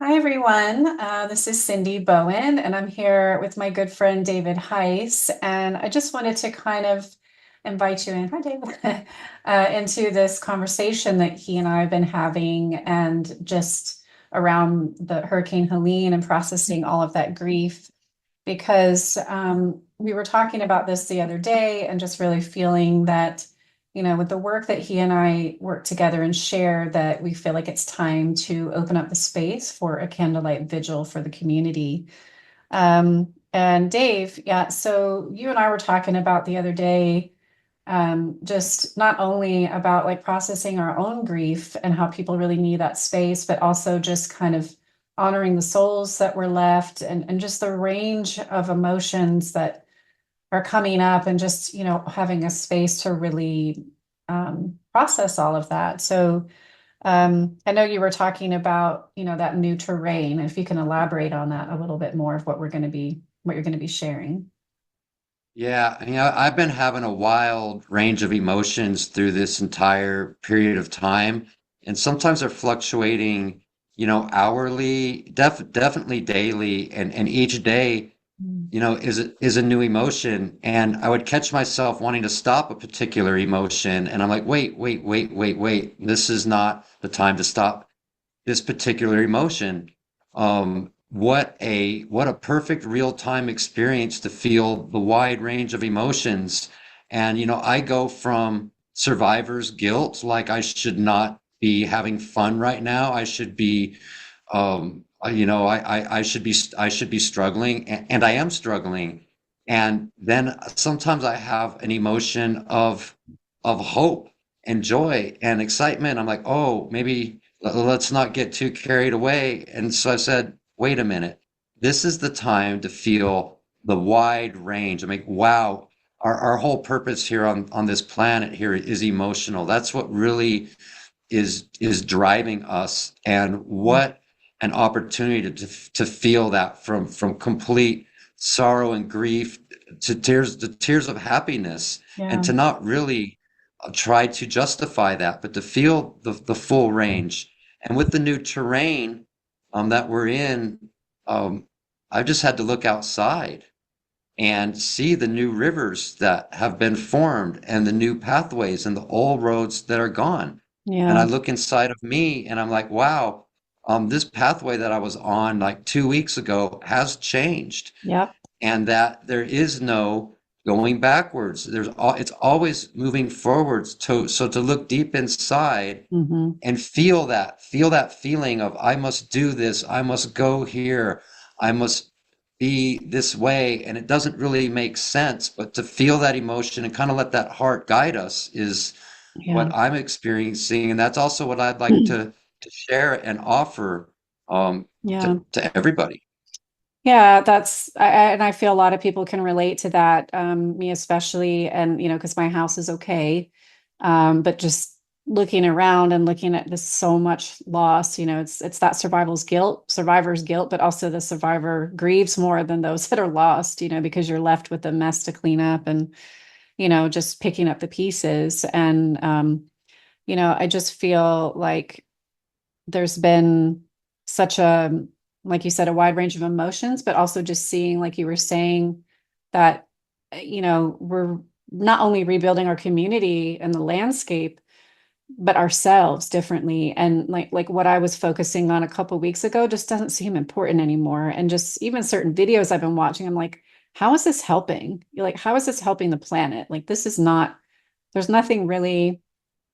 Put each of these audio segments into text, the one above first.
Hi, everyone. This is Cindy Bowen, and I'm here with my good friend David Heiss. And I just wanted to kind of invite you in, hi, David, into this conversation that he and I have been having, and just around the Hurricane Helene and processing all of that grief. Because we were talking about this the other day, and just really feeling that with the work that he and I work together and share, that we feel like it's time to open up the space for a candlelight vigil for the community. And Dave, yeah, so you and I were talking about the other day, just not only about like processing our own grief and how people really need that space, but also just kind of honoring the souls that were left, and just the range of emotions that are coming up, and just having a space to really process all of that. So I know you were talking about that new terrain. If you can elaborate on that a little bit more of what you're going to be sharing. Yeah, I've been having a wild range of emotions through this entire period of time, and sometimes they're fluctuating, hourly, definitely daily, and each day, Mm. is a new emotion. And I would catch myself wanting to stop a particular emotion, and I'm like, wait, wait, wait, wait, wait. This is not the time to stop this particular emotion. What a perfect real-time experience to feel the wide range of emotions. And I go from survivor's guilt, like I should not be having fun right now. I should be I should be struggling, and I am struggling. And then sometimes I have an emotion of hope and joy and excitement. I'm like, oh, maybe let's not get too carried away. And so I said, wait a minute. This is the time to feel the wide range. I mean, wow, our whole purpose here on this planet here is emotional. That's what really is driving us. And what an opportunity to feel that from complete sorrow and grief to tears of happiness, and Yeah. to not really try to justify that, but to feel the full range. And with the new terrain that we're in, um, I just had to look outside and see the new rivers that have been formed, and the new pathways and the old roads that are gone. And I Yeah. look inside of me and I'm like, wow, this pathway that I was on like 2 weeks ago has changed, Yep. and that there is no going backwards. It's always moving forwards. So to look deep inside Hmm. and feel that feeling of I must do this, I must go here, I must be this way, and it doesn't really make sense, but to feel that emotion and kind of let that heart guide us is Yeah. what I'm experiencing, and that's also what I'd like to share and offer Yeah. to everybody. Yeah, and I feel a lot of people can relate to that, me especially, and because my house is okay, but just looking around and looking at this so much loss, it's that survivor's guilt, but also the survivor grieves more than those that are lost, because you're left with a mess to clean up, and just picking up the pieces, and I just feel like there's been such a, like you said, a wide range of emotions, but also just seeing, like you were saying, that, we're not only rebuilding our community and the landscape, but ourselves differently. And like what I was focusing on a couple weeks ago just doesn't seem important anymore. And just even certain videos I've been watching, I'm like, how is this helping? You're like, how is this helping the planet? Like, this is not, there's nothing really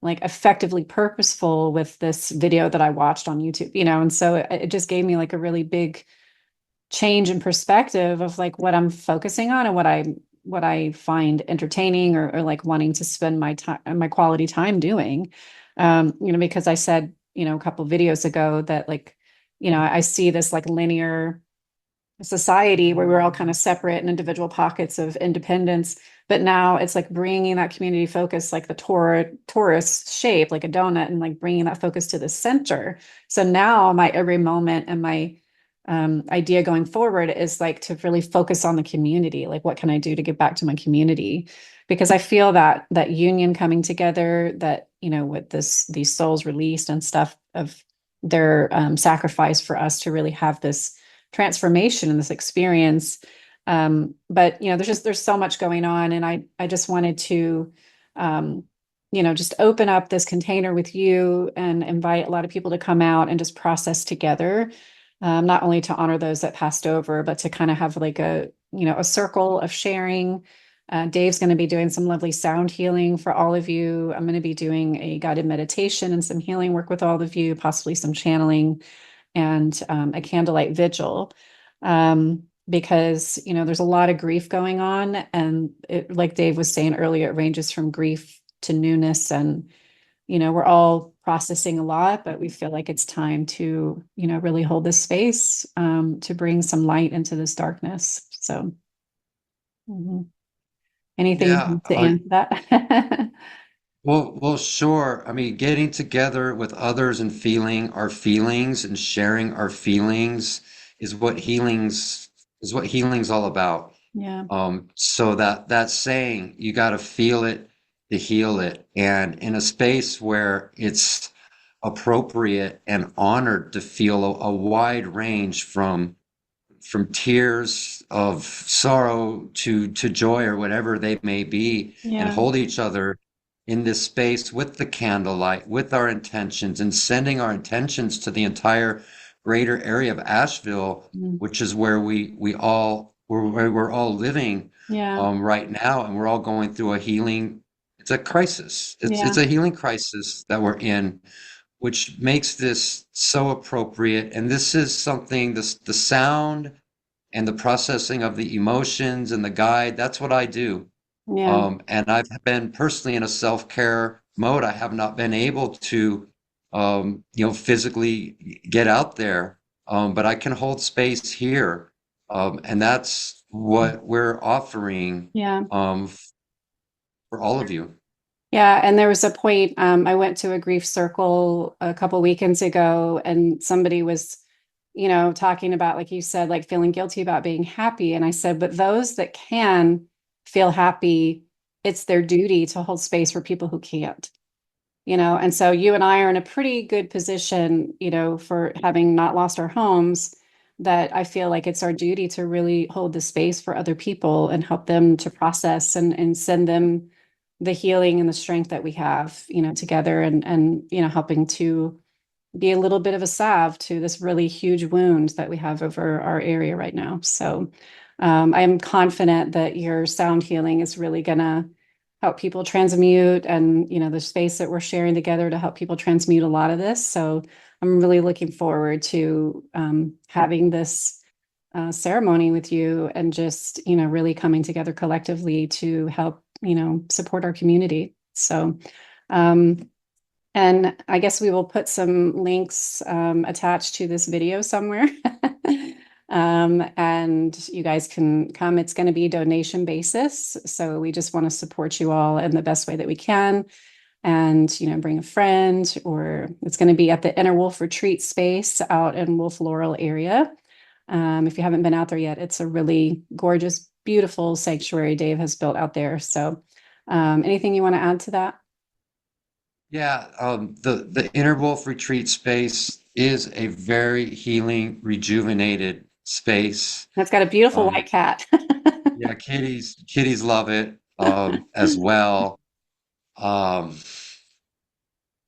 like effectively purposeful with this video that I watched on YouTube, and so it just gave me like a really big change in perspective of like what I'm focusing on, and what I find entertaining, or like wanting to spend my time, my quality time doing. Because I said, a couple of videos ago that, like, I see this like linear society where we're all kind of separate in individual pockets of independence. But now it's like bringing that community focus, like the torus shape, like a donut, and like bringing that focus to the center. So now my every moment and my idea going forward is like to really focus on the community. Like, what can I do to give back to my community? Because I feel that union coming together, that with these souls released and stuff, of their sacrifice for us to really have this transformation and this experience. But there's so much going on, and I just wanted to just open up this container with you and invite a lot of people to come out and just process together, not only to honor those that passed over, but to kind of have like a circle of sharing. Dave's going to be doing some lovely sound healing for all of you. I'm going to be doing a guided meditation and some healing work with all of you, possibly some channeling and a candlelight vigil. Because there's a lot of grief going on, and like Dave was saying earlier, it ranges from grief to newness, and we're all processing a lot, but we feel like it's time to really hold this space, to bring some light into this darkness. So mhm. Yeah. Anything to add to that? Well, sure. I mean, getting together with others and feeling our feelings and sharing our feelings is what healing's all about. Yeah, So that saying, you got to feel it to heal it. And in a space where it's appropriate and honored to feel a wide range from tears of sorrow to joy or whatever they may be, and yeah, hold each other in this space with the candlelight, with our intentions, and sending our intentions to the entire greater area of Asheville, mm, which is where we're all living yeah, right now, and we're all going through a healing. It's a crisis. It's yeah, a healing crisis that we're in, which makes this so appropriate. And this is something, the sound and the processing of the emotions and the guide, that's what I do. yeah, And I've been personally in a self-care mode. I have not been able to, physically get out there, but I can hold space here. And that's what we're offering, yeah. um, for all of you. Yeah, and there was a point, I went to a grief circle a couple weekends ago, and somebody was, talking about, like you said, like feeling guilty about being happy. And I said, but those that can feel happy, it's their duty to hold space for people who can't. And so you and I are in a pretty good position, for having not lost our homes, that I feel like it's our duty to really hold the space for other people and help them to process and send them the healing and the strength that we have, together, and helping to be a little bit of a salve to this really huge wound that we have over our area right now. So I'm confident that your sound healing is really gonna help people transmute, and the space that we're sharing together to help people transmute a lot of this. So I'm really looking forward to having this ceremony with you, and just really coming together collectively to help support our community. So um, and I guess we will put some links attached to this video somewhere. And you guys can come. It's going to be donation basis. So we just want to support you all in the best way that we can. And, bring a friend, or it's going to be at the Inner Wolf Retreat space out in Wolf Laurel area. If you haven't been out there yet, it's a really gorgeous, beautiful sanctuary Dave has built out there. So anything you want to add to that? Yeah, the Inner Wolf Retreat space is a very healing, rejuvenated space. That's got a beautiful Um, white cat. yeah, kitties love it, as well. Um,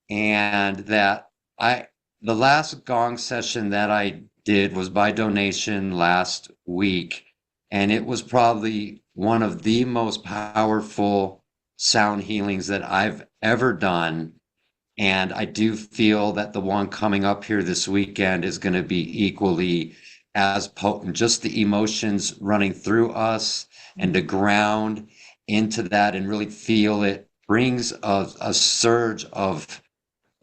and that I the last gong session that I did was by donation last week, and it was probably one of the most powerful sound healings that I've ever done. And I do feel that the one coming up here this weekend is going to be equally as potent. Just the emotions running through us, and to ground into that and really feel it brings a surge of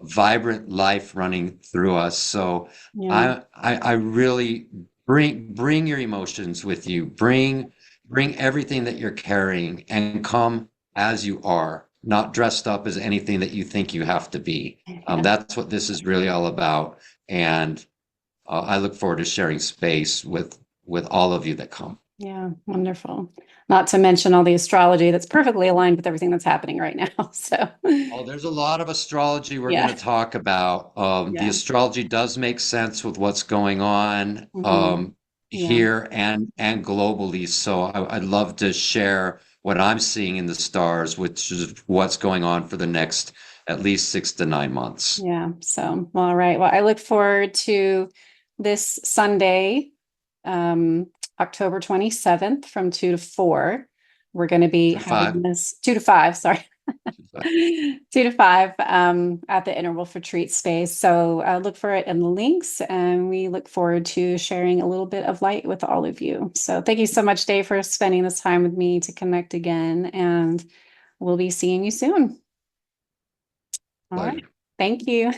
vibrant life running through us. So Yeah, I really bring your emotions with you. Bring everything that you're carrying, and come as you are, not dressed up as anything that you think you have to be. yeah, That's what this is really all about. And I look forward to sharing space with all of you that come. Yeah, wonderful. Not to mention all the astrology that's perfectly aligned with everything that's happening right now. So, Oh, there's a lot of astrology we're going to yeah, talk about. The yeah, astrology does make sense with what's going on yeah, here and globally. So I'd love to share what I'm seeing in the stars, which is what's going on for the next at least 6 to 9 months. yeah. So, all right. Well, I look forward to this Sunday, October 27th from 2 to 4. We're going to be Two to five. having this 2 to 5, sorry. 2 to 5 at the interval for treat space. So look for it in the links, and we look forward to sharing a little bit of light with all of you. So thank you so much, Dave, for spending this time with me to connect again, and we'll be seeing you soon. All right. Pleasure. Thank you.